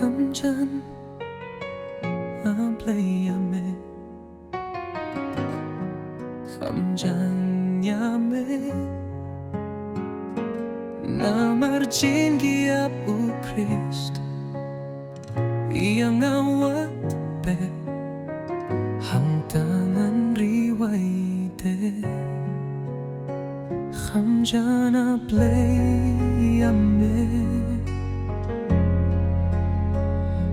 khăm chân a play a me khăm chân ya me na margin giap u Christ iyang awat pe hangtangan riway de khăm chân a play a me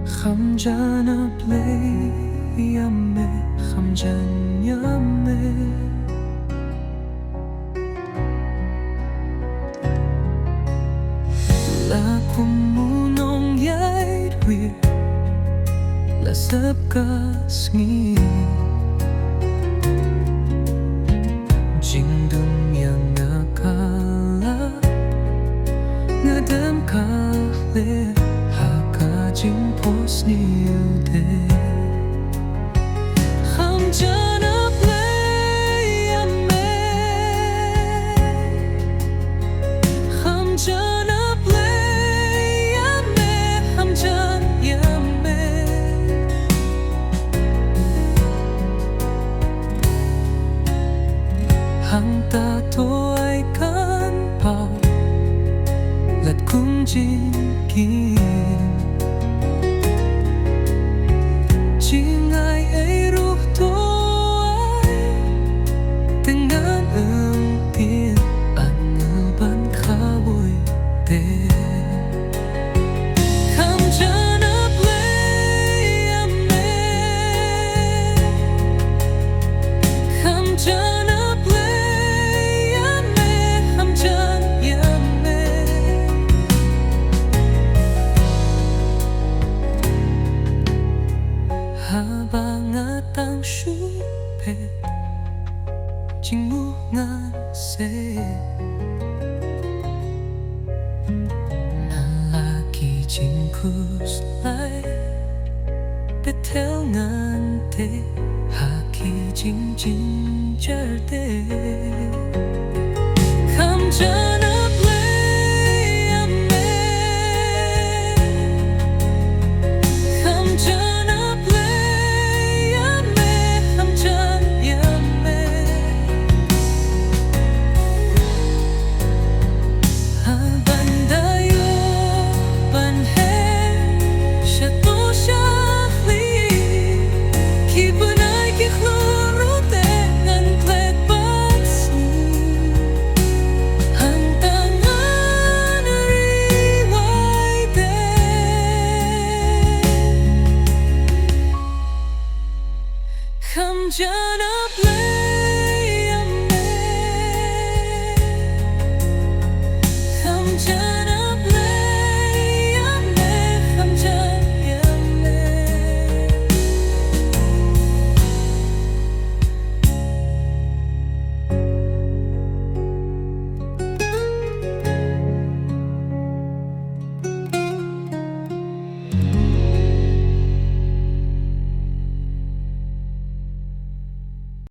khăm chân a play a me khăm chân ya me là kumunong yait wir là sắp kas nghi jing dunya ngakala ngadam kale haka jing pos niu de khăm chân a play a me khăm chân hằng ta thôi cán bao lật cung trên kia chỉ ngài ấy rút tôi tình ngàn ương tiền ăn ngư bán khá bồi tê khăm chân a play a me khăm chân habang shu pe jingu ngan se nalaki jingkus lai betel ngan te haki jing jing jar de khăm chân